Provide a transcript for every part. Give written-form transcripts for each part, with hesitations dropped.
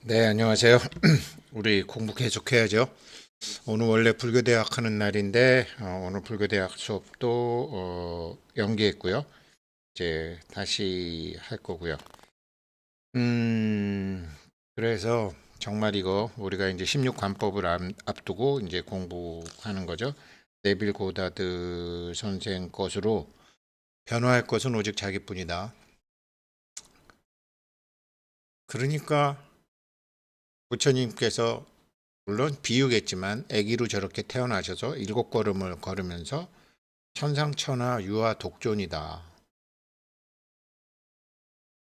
네, 안녕하세요. 우리 공부 계속해야죠. 오늘 원래 불교대학 하는 날인데 오늘 불교대학 수업도 연기했고요. 이제 다시 할 거고요. 음, 그래서 정말 이거 우리가 이제 16관법을 앞두고 이제 공부하는 거죠. 네빌 고다드 선생 것으로 변화할 것은 오직 자기뿐이다. 그러니까 부처님께서 물론 비유겠지만 아기로 저렇게 태어나셔서 일곱 걸음을 걸으면서 천상천하 유아 독존이다.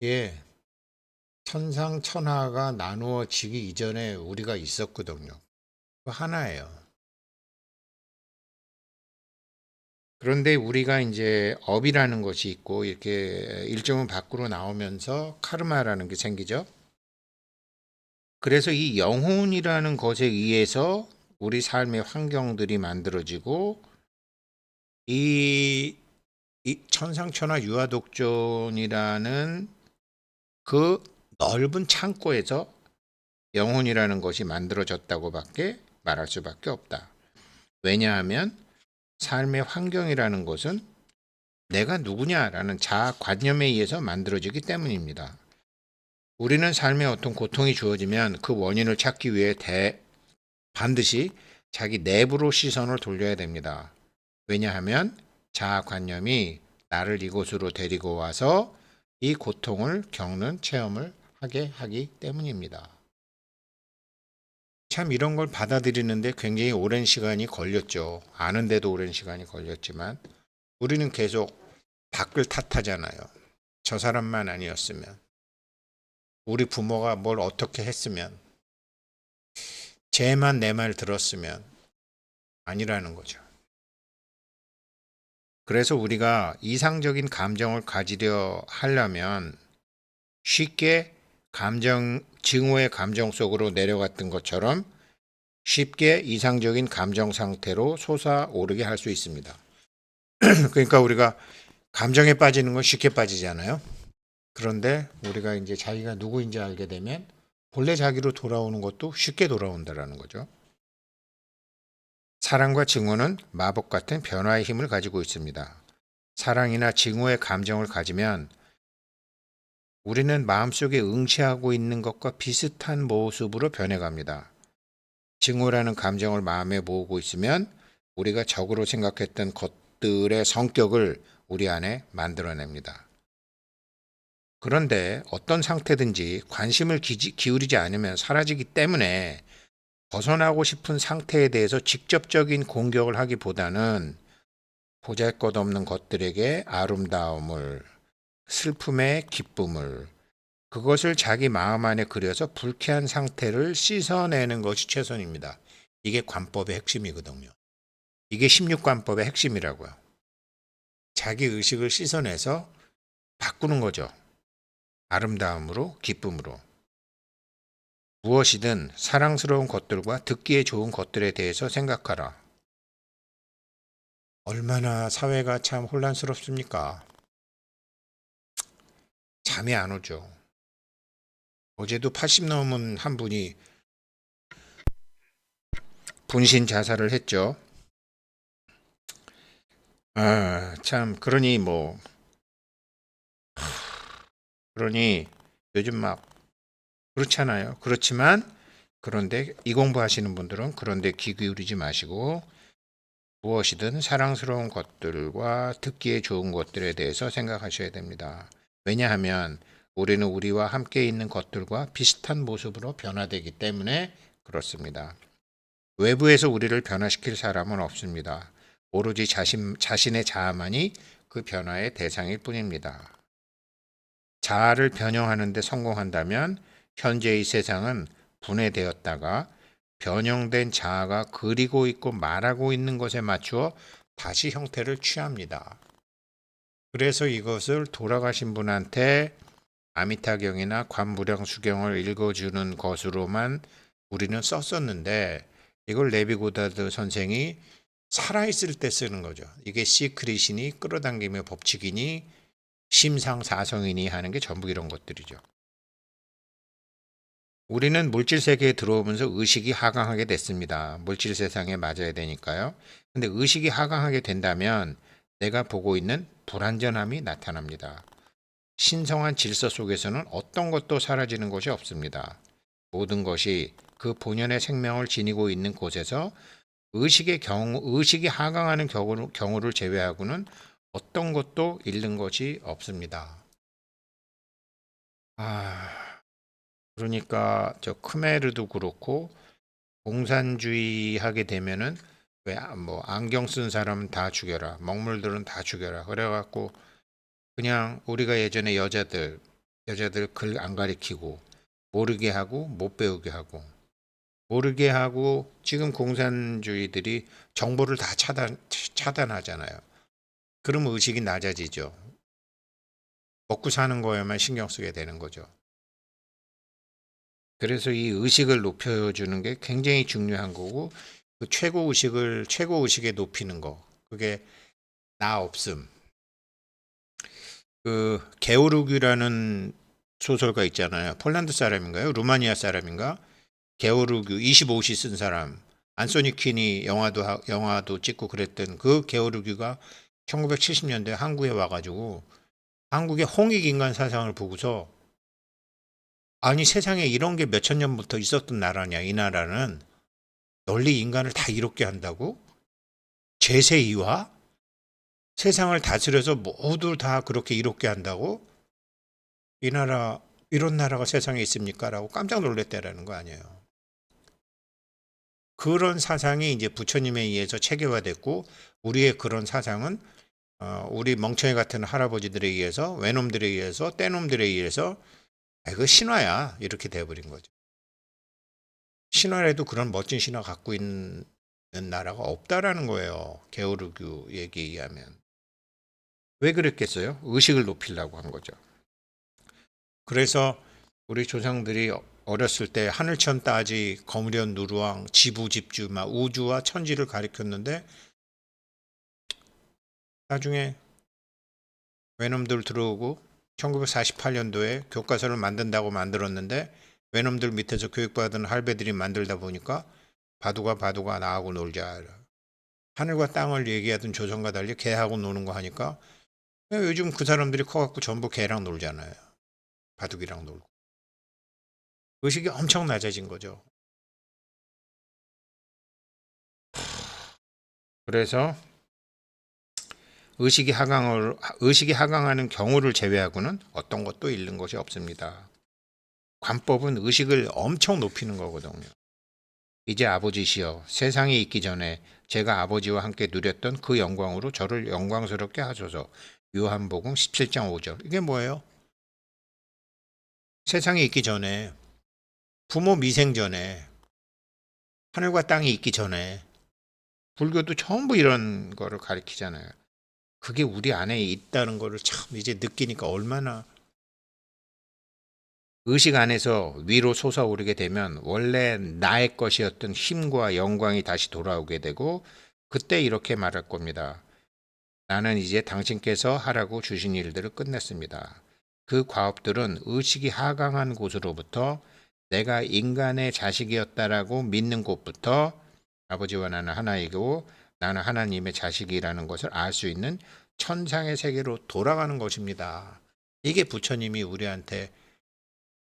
예, 천상천하가 나누어지기 이전에 우리가 있었거든요. 그 하나예요. 그런데 우리가 이제 업이라는 것이 있고 이렇게 일정은 밖으로 나오면서 카르마라는 게 생기죠. 그래서 이 영혼이라는 것에 의해서 우리 삶의 환경들이 만들어지고 이, 이 천상천하 유아독존이라는 그 넓은 창고에서 영혼이라는 것이 만들어졌다고밖에 말할 수밖에 없다. 왜냐하면 삶의 환경이라는 것은 내가 누구냐라는 자아관념에 의해서 만들어지기 때문입니다. 우리는 삶에 어떤 고통이 주어지면 그 원인을 찾기 위해 반드시 자기 내부로 시선을 돌려야 됩니다. 왜냐하면 자아관념이 나를 이곳으로 데리고 와서 이 고통을 겪는 체험을 하게 하기 때문입니다. 참 이런 걸 받아들이는데 굉장히 오랜 시간이 걸렸죠. 아는데도 오랜 시간이 걸렸지만 우리는 계속 밖을 탓하잖아요. 저 사람만 아니었으면, 우리 부모가 뭘 어떻게 했으면, 쟤만 내 말 들었으면 아니라는 거죠. 그래서 우리가 이상적인 감정을 가지려 하려면 쉽게 증오의 감정 속으로 내려갔던 것처럼 쉽게 이상적인 감정 상태로 솟아오르게 할 수 있습니다. 그러니까 우리가 감정에 빠지는 건 쉽게 빠지잖아요. 그런데 우리가 이제 자기가 누구인지 알게 되면 본래 자기로 돌아오는 것도 쉽게 돌아온다라는 거죠. 사랑과 증오는 마법 같은 변화의 힘을 가지고 있습니다. 사랑이나 증오의 감정을 가지면 우리는 마음속에 응시하고 있는 것과 비슷한 모습으로 변해갑니다. 증오라는 감정을 마음에 모으고 있으면 우리가 적으로 생각했던 것들의 성격을 우리 안에 만들어냅니다. 그런데 어떤 상태든지 관심을 기울이지 않으면 사라지기 때문에 벗어나고 싶은 상태에 대해서 직접적인 공격을 하기보다는 보잘것없는 것들에게 아름다움을, 슬픔의 기쁨을, 그것을 자기 마음 안에 그려서 불쾌한 상태를 씻어내는 것이 최선입니다. 이게 관법의 핵심이거든요. 이게 16관법의 핵심이라고요. 자기 의식을 씻어내서 바꾸는 거죠. 아름다움으로, 기쁨으로. 무엇이든 사랑스러운 것들과 듣기에 좋은 것들에 대해서 생각하라. 얼마나 사회가 참 혼란스럽습니까? 잠이 안 오죠. 어제도 80 넘은 한 분이 분신 자살을 했죠. 아, 참, 그러니 요즘 막 그렇잖아요. 그렇지만, 그런데 이 공부하시는 분들은 그런데 귀 기울이지 마시고 무엇이든 사랑스러운 것들과 듣기에 좋은 것들에 대해서 생각하셔야 됩니다. 왜냐하면 우리는 우리와 함께 있는 것들과 비슷한 모습으로 변화되기 때문에 그렇습니다. 외부에서 우리를 변화시킬 사람은 없습니다. 오로지 자신의 자아만이 그 변화의 대상일 뿐입니다. 자아를 변형하는 데 성공한다면 현재의 세상은 분해되었다가 변형된 자아가 그리고 있고 말하고 있는 것에 맞추어 다시 형태를 취합니다. 그래서 이것을 돌아가신 분한테 아미타경이나 관무량수경을 읽어주는 것으로만 우리는 썼었는데 이걸 레비고다드 선생이 살아있을 때 쓰는 거죠. 이게 시크릿이니 끌어당김의 법칙이니 심상사성이니 하는 게 전부 이런 것들이죠. 우리는 물질 세계에 들어오면서 의식이 하강하게 됐습니다. 물질 세상에 맞아야 되니까요. 근데 의식이 하강하게 된다면 내가 보고 있는 불완전함이 나타납니다. 신성한 질서 속에서는 어떤 것도 사라지는 것이 없습니다. 모든 것이 그 본연의 생명을 지니고 있는 곳에서 의식이 하강하는 경우를 제외하고는 어떤 것도 잃는 것이 없습니다. 그러니까 저 크메르도 그렇고 공산주의 하게 되면은 왜 뭐 안경 쓴 사람은 다 죽여라, 먹물들은 다 죽여라. 그래갖고 그냥 우리가 예전에 여자들 글 안 가리키고 모르게 하고 못 배우게 하고 모르게 하고 지금 공산주의들이 정보를 다 차단하잖아요. 그러면 의식이 낮아지죠. 먹고 사는 거에만 신경 쓰게 되는 거죠. 그래서 이 의식을 높여주는 게 굉장히 중요한 거고 그 최고 의식에 높이는 거 그게 나 없음. 그 게오르규라는 소설가 있잖아요. 폴란드 사람인가요? 루마니아 사람인가? 게오르규 25시 쓴 사람. 안소니 퀸이 영화도 찍고 그랬던 그 게오르규가 1970년대 한국에 와가지고 한국의 홍익인간 사상을 보고서 아니 세상에 이런 게 몇천 년부터 있었던 나라냐 이 나라는 널리 인간을 다 이롭게 한다고? 제세이와 세상을 다스려서 모두 다 그렇게 이롭게 한다고? 이 나라 이런 나라가 세상에 있습니까? 라고 깜짝 놀랐다라는 거 아니에요. 그런 사상이 이제 부처님에 의해서 체계화됐고 우리의 그런 사상은 우리 멍청이 같은 할아버지들에 의해서 외놈들에 의해서 떼놈들에 의해서 그 신화야 이렇게 돼버린 거죠. 신화에도 그런 멋진 신화 갖고 있는 나라가 없다라는 거예요. 게오르규 얘기에 의하면. 왜 그랬겠어요? 의식을 높이려고 한 거죠. 그래서 우리 조상들이 어렸을 때 하늘천 따지, 거무련 누루왕, 지부집주, 막 우주와 천지를 가리켰는데 나중에 외놈들 들어오고 1948년도에 교과서를 만든다고 만들었는데 외놈들 밑에서 교육받은 할배들이 만들다 보니까 바두가 나하고 놀자. 하늘과 땅을 얘기하던 조선과 달리 개하고 노는 거 하니까 요즘 그 사람들이 커갖고 전부 개랑 놀잖아요. 바둑이랑 놀고. 의식이 엄청 낮아진 거죠. 그래서 의식이 하강하는 경우를 제외하고는 어떤 것도 잃는 것이 없습니다. 관법은 의식을 엄청 높이는 거거든요. 이제 아버지시여 세상에 있기 전에 제가 아버지와 함께 누렸던 그 영광으로 저를 영광스럽게 하소서. 요한복음 17장 5절. 이게 뭐예요? 세상에 있기 전에 부모 미생 전에 하늘과 땅이 있기 전에 불교도 전부 이런 거를 가리키잖아요. 그게 우리 안에 있다는 거를 참 이제 느끼니까 얼마나 의식 안에서 위로 솟아오르게 되면 원래 나의 것이었던 힘과 영광이 다시 돌아오게 되고 그때 이렇게 말할 겁니다. 나는 이제 당신께서 하라고 주신 일들을 끝냈습니다. 그 과업들은 의식이 하강한 곳으로부터 내가 인간의 자식이었다라고 믿는 곳부터 아버지와 나는 하나이고 나는 하나님의 자식이라는 것을 알 수 있는 천상의 세계로 돌아가는 것입니다. 이게 부처님이 우리한테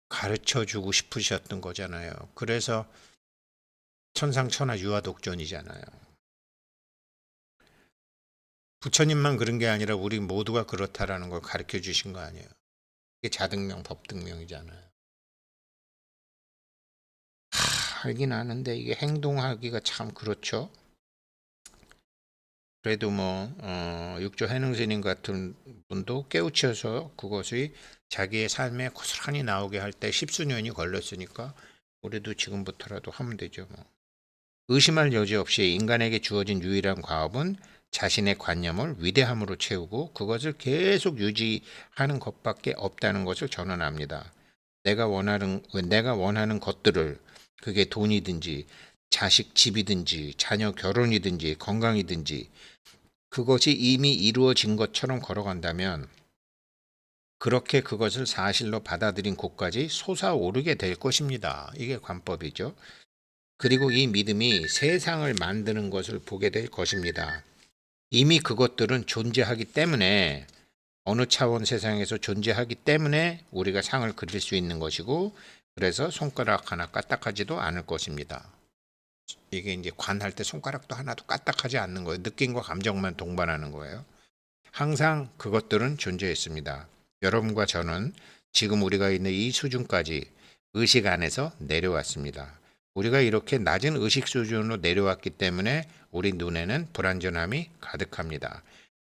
가르쳐 주고 싶으셨던 거잖아요. 그래서 천상천하 유아독존이잖아요. 부처님만 그런 게 아니라 우리 모두가 그렇다라는 걸 가르쳐 주신 거 아니에요. 이게 자등명, 법등명이잖아요. 알긴 아는데 이게 행동하기가 참 그렇죠. 그래도 뭐 육조 해능스님 같은 분도 깨우쳐서 그것이 자기의 삶에 고스란히 나오게 할 때 십수년이 걸렸으니까 우리도 지금부터라도 하면 되죠. 뭐. 의심할 여지 없이 인간에게 주어진 유일한 과업은 자신의 관념을 위대함으로 채우고 그것을 계속 유지하는 것밖에 없다는 것을 전언합니다. 내가 원하는 것들을 그게 돈이든지 자식 집이든지 자녀 결혼이든지 건강이든지 그것이 이미 이루어진 것처럼 걸어간다면 그렇게 그것을 사실로 받아들인 곳까지 솟아오르게 될 것입니다. 이게 관법이죠. 그리고 이 믿음이 세상을 만드는 것을 보게 될 것입니다. 이미 그것들은 존재하기 때문에 어느 차원 세상에서 존재하기 때문에 우리가 상을 그릴 수 있는 것이고 그래서 손가락 하나 까딱하지도 않을 것입니다. 이게 이제 관할 때 손가락도 하나도 까딱하지 않는 거예요. 느낌과 감정만 동반하는 거예요. 항상 그것들은 존재했습니다. 여러분과 저는 지금 우리가 있는 이 수준까지 의식 안에서 내려왔습니다. 우리가 이렇게 낮은 의식 수준으로 내려왔기 때문에 우리 눈에는 불완전함이 가득합니다.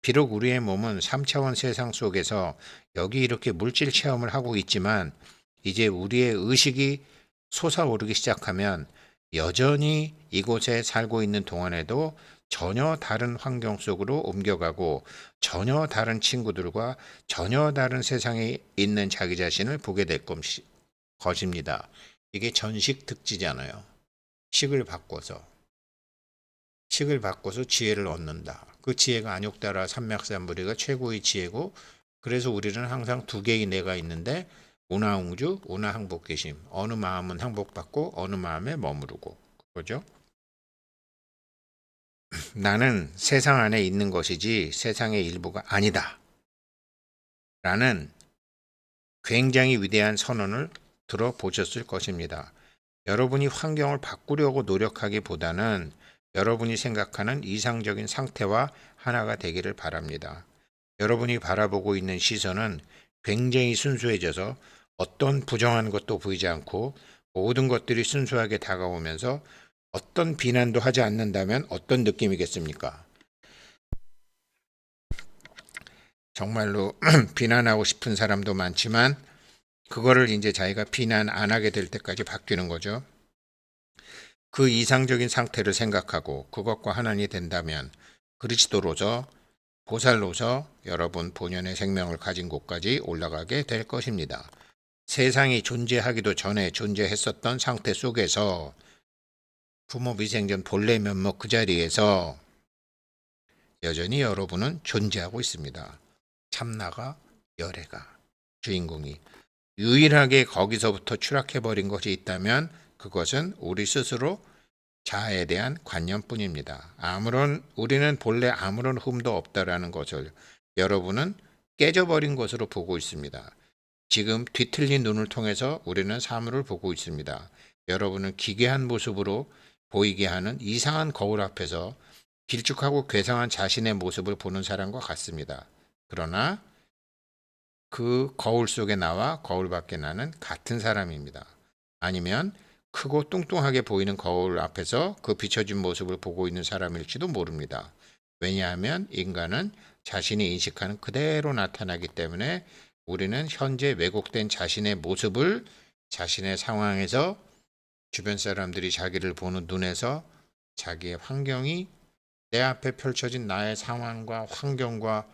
비록 우리의 몸은 3차원 세상 속에서 여기 이렇게 물질 체험을 하고 있지만 이제 우리의 의식이 솟아오르기 시작하면 여전히 이곳에 살고 있는 동안에도 전혀 다른 환경 속으로 옮겨가고 전혀 다른 친구들과 전혀 다른 세상에 있는 자기 자신을 보게 될 것입니다. 이게 전식 특지잖아요. 식을 바꿔서 지혜를 얻는다. 그 지혜가 안욕다라 삼맥삼부리가 최고의 지혜고 그래서 우리는 항상 두 개의 내가 있는데 운하웅주, 운하항복계심. 어느 마음은 항복받고 어느 마음에 머무르고 그거죠. 나는 세상 안에 있는 것이지 세상의 일부가 아니다. 라는 굉장히 위대한 선언을 들어보셨을 것입니다. 여러분이 환경을 바꾸려고 노력하기보다는 여러분이 생각하는 이상적인 상태와 하나가 되기를 바랍니다. 여러분이 바라보고 있는 시선은 굉장히 순수해져서 어떤 부정한 것도 보이지 않고 모든 것들이 순수하게 다가오면서 어떤 비난도 하지 않는다면 어떤 느낌이겠습니까? 정말로 비난하고 싶은 사람도 많지만 그거를 이제 자기가 비난 안 하게 될 때까지 바뀌는 거죠. 그 이상적인 상태를 생각하고 그것과 하나님이 된다면 그리스도로서 보살로서 여러분 본연의 생명을 가진 곳까지 올라가게 될 것입니다. 세상이 존재하기도 전에 존재했었던 상태 속에서 부모 미생전 본래 면목 그 자리에서 여전히 여러분은 존재하고 있습니다. 참나가 열애가 주인공이 유일하게 거기서부터 추락해버린 것이 있다면 그것은 우리 스스로 자아에 대한 관념뿐입니다. 우리는 본래 아무런 흠도 없다라는 것을 여러분은 깨져버린 것으로 보고 있습니다. 지금 뒤틀린 눈을 통해서 우리는 사물을 보고 있습니다. 여러분은 기괴한 모습으로 보이게 하는 이상한 거울 앞에서 길쭉하고 괴상한 자신의 모습을 보는 사람과 같습니다. 그러나 그 거울 속에 나와 거울 밖에 나는 같은 사람입니다. 아니면 크고 뚱뚱하게 보이는 거울 앞에서 그 비춰진 모습을 보고 있는 사람일지도 모릅니다. 왜냐하면 인간은 자신이 인식하는 그대로 나타나기 때문에 우리는 현재 왜곡된 자신의 모습을 자신의 상황에서 주변 사람들이 자기를 보는 눈에서 자기의 환경이 내 앞에 펼쳐진 나의 상황과 환경과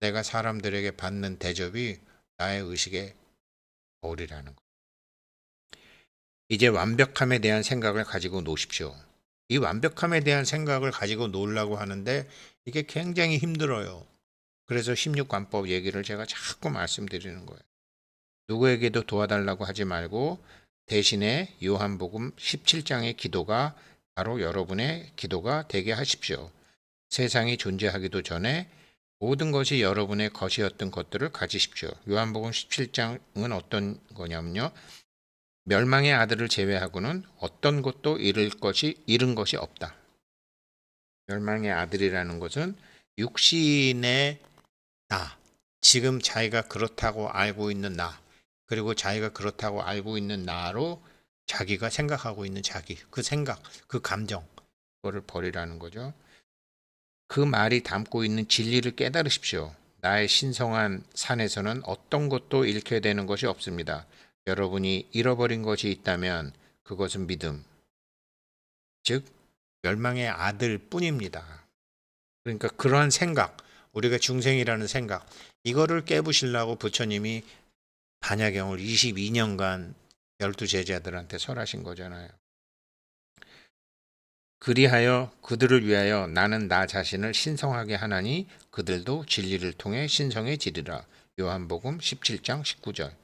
내가 사람들에게 받는 대접이 나의 의식의 거울이라는 것. 이제 완벽함에 대한 생각을 가지고 노십시오. 이 완벽함에 대한 생각을 가지고 놀라고 하는데 이게 굉장히 힘들어요. 그래서 16관법 얘기를 제가 자꾸 말씀드리는 거예요. 누구에게도 도와달라고 하지 말고 대신에 요한복음 17장의 기도가 바로 여러분의 기도가 되게 하십시오. 세상이 존재하기도 전에 모든 것이 여러분의 것이었던 것들을 가지십시오. 요한복음 17장은 어떤 거냐면요. 멸망의 아들을 제외하고는 어떤 것도 잃은 것이 없다. 멸망의 아들이라는 것은 육신의 나, 지금 자기가 그렇다고 알고 있는 나, 그리고 자기가 그렇다고 알고 있는 나로 자기가 생각하고 있는 자기, 그 생각, 그 감정, 그거를 버리라는 거죠. 그 말이 담고 있는 진리를 깨달으십시오. 나의 신성한 산에서는 어떤 것도 잃게 되는 것이 없습니다. 여러분이 잃어버린 것이 있다면 그것은 믿음, 즉 멸망의 아들 뿐입니다. 그러니까 그러한 생각, 우리가 중생이라는 생각, 이거를 깨부시려고 부처님이 반야경을 22년간 12제자들한테 설하신 거잖아요. 그리하여 그들을 위하여 나는 나 자신을 신성하게 하나니 그들도 진리를 통해 신성해지리라. 요한복음 17장 19절.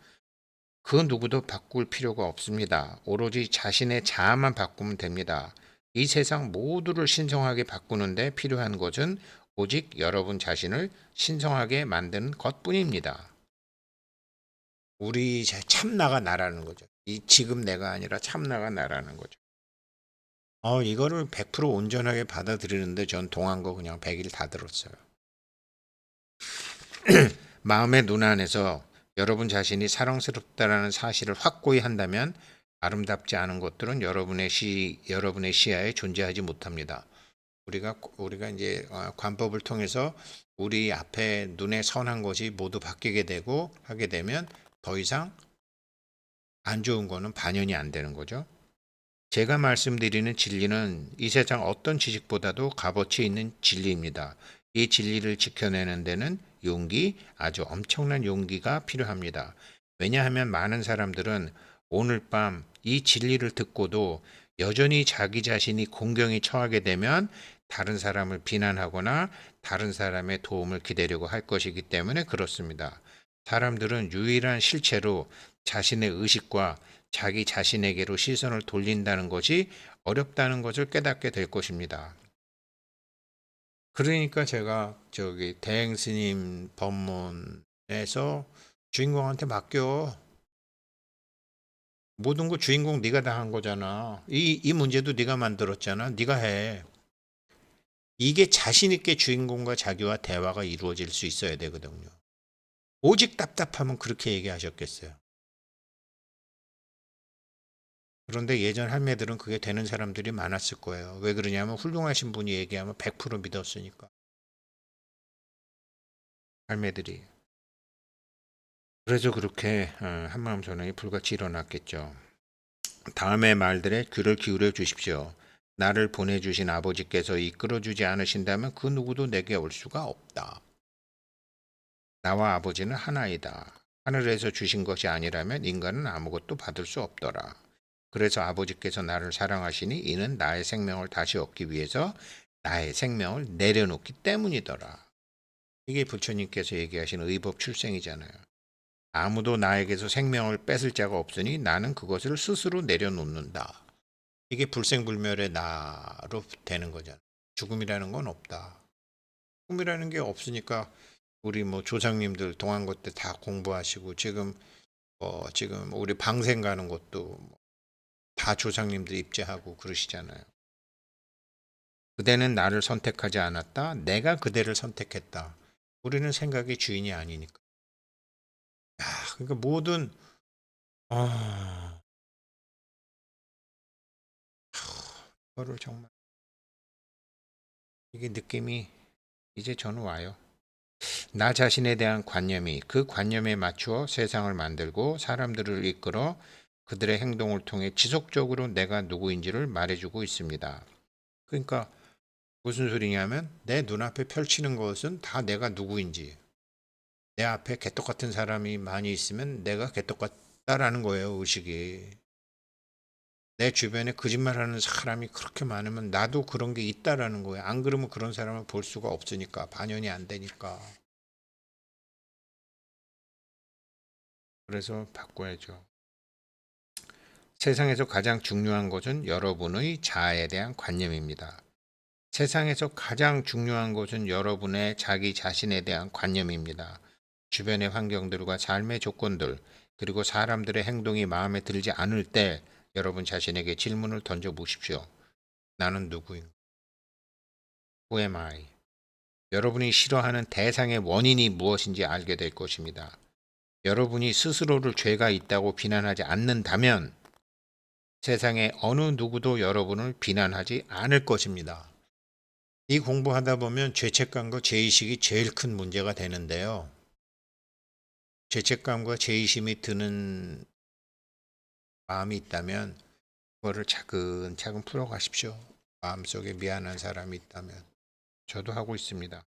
그 누구도 바꿀 필요가 없습니다. 오로지 자신의 자아만 바꾸면 됩니다. 이 세상 모두를 신성하게 바꾸는데 필요한 것은 오직 여러분 자신을 신성하게 만드는 것뿐입니다. 우리 참나가 나라는 거죠. 이 지금 내가 아니라 참나가 나라는 거죠. 이거를 100% 온전하게 받아들이는데 전 동한 거 그냥 100일 다 들었어요. 마음의 눈 안에서 여러분 자신이 사랑스럽다라는 사실을 확고히 한다면 아름답지 않은 것들은 여러분의 시야에 존재하지 못합니다. 우리가 이제 관법을 통해서 우리 앞에 눈에 선한 것이 모두 바뀌게 되고 하게 되면 더 이상 안 좋은 거는 반영이 안 되는 거죠. 제가 말씀드리는 진리는 이 세상 어떤 지식보다도 값어치 있는 진리입니다. 이 진리를 지켜내는 데는 용기, 아주 엄청난 용기가 필요합니다. 왜냐하면 많은 사람들은 오늘 밤 이 진리를 듣고도 여전히 자기 자신이 공경에 처하게 되면 다른 사람을 비난하거나 다른 사람의 도움을 기대려고 할 것이기 때문에 그렇습니다. 사람들은 유일한 실체로 자신의 의식과 자기 자신에게로 시선을 돌린다는 것이 어렵다는 것을 깨닫게 될 것입니다. 그러니까 제가 저기 대행 스님 법문에서 주인공한테 맡겨. 모든 거 주인공 네가 다 한 거잖아. 이 문제도 네가 만들었잖아. 네가 해. 이게 자신 있게 주인공과 자기와 대화가 이루어질 수 있어야 되거든요. 오직 답답하면 그렇게 얘기하셨겠어요. 그런데 예전 할매들은 그게 되는 사람들이 많았을 거예요. 왜 그러냐면 훌륭하신 분이 얘기하면 100% 믿었으니까. 할매들이. 그래서 그렇게 한마음 전환이 불같이 일어났겠죠. 다음의 말들에 귀를 기울여 주십시오. 나를 보내주신 아버지께서 이끌어주지 않으신다면 그 누구도 내게 올 수가 없다. 나와 아버지는 하나이다. 하늘에서 주신 것이 아니라면 인간은 아무것도 받을 수 없더라. 그래서 아버지께서 나를 사랑하시니 이는 나의 생명을 다시 얻기 위해서 나의 생명을 내려놓기 때문이더라. 이게 부처님께서 얘기하신 의법 출생이잖아요. 아무도 나에게서 생명을 뺏을 자가 없으니 나는 그것을 스스로 내려놓는다. 이게 불생불멸의 나로 되는 거잖아. 죽음이라는 건 없다. 죽음이라는 게 없으니까 우리 뭐 조상님들 동안고 때 다 공부하시고 지금 우리 방생 가는 것도 다 조상님들 입제하고 그러시잖아요. 그대는 나를 선택하지 않았다. 내가 그대를 선택했다. 우리는 생각의 주인이 아니니까. 그러니까 모든 아, 그거를 정말 이게 느낌이 이제 저는 와요. 나 자신에 대한 관념이 그 관념에 맞추어 세상을 만들고 사람들을 이끌어 그들의 행동을 통해 지속적으로 내가 누구인지를 말해주고 있습니다. 그러니까 무슨 소리냐면 내 눈앞에 펼치는 것은 다 내가 누구인지 내 앞에 개떡 같은 사람이 많이 있으면 내가 개떡 같다라는 거예요. 의식이. 내 주변에 거짓말하는 사람이 그렇게 많으면 나도 그런 게 있다라는 거예요. 안 그러면 그런 사람을 볼 수가 없으니까 반영이 안 되니까. 그래서 바꿔야죠. 세상에서 가장 중요한 것은 여러분의 자아에 대한 관념입니다. 세상에서 가장 중요한 것은 여러분의 자기 자신에 대한 관념입니다. 주변의 환경들과 삶의 조건들, 그리고 사람들의 행동이 마음에 들지 않을 때 여러분 자신에게 질문을 던져 보십시오. 나는 누구인가? Who am I? 여러분이 싫어하는 대상의 원인이 무엇인지 알게 될 것입니다. 여러분이 스스로를 죄가 있다고 비난하지 않는다면 세상에 어느 누구도 여러분을 비난하지 않을 것입니다. 이 공부하다 보면 죄책감과 죄의식이 제일 큰 문제가 되는데요. 죄책감과 죄의심이 드는 마음이 있다면 그거를 차근차근 풀어가십시오. 마음속에 미안한 사람이 있다면. 저도 하고 있습니다.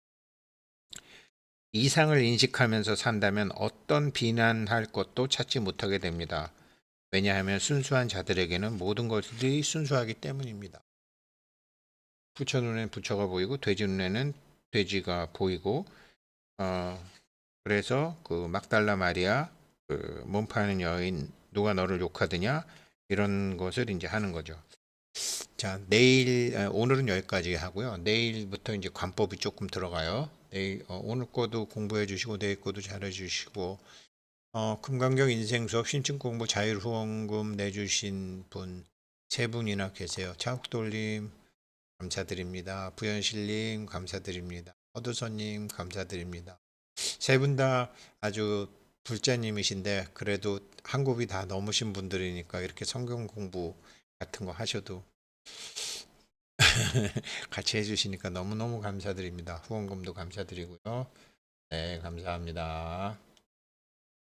이상을 인식하면서 산다면 어떤 비난할 것도 찾지 못하게 됩니다. 왜냐하면 순수한 자들에게는 모든 것들이 순수하기 때문입니다. 부처 눈에는 부처가 보이고 돼지 눈에는 돼지가 보이고 그래서 그 막달라 마리아 그 몸 파는 여인 누가 너를 욕하느냐 이런 것을 이제 하는 거죠. 자, 오늘은 여기까지 하고요. 내일부터 이제 관법이 조금 들어가요. 오늘 거도 공부해 주시고 내일 거도 잘해 주시고 금강경 인생 수업 신청 공부 자율 후원금 내주신 분 세 분이나 계세요. 차욱돌님 감사드립니다. 부연실님 감사드립니다. 허두선님 감사드립니다. 세 분 다 아주 불자님이신데 그래도 한 곱이 다 넘으신 분들이니까 이렇게 성경 공부 같은 거 하셔도 같이 해주시니까 너무너무 감사드립니다. 후원금도 감사드리고요. 네, 감사합니다.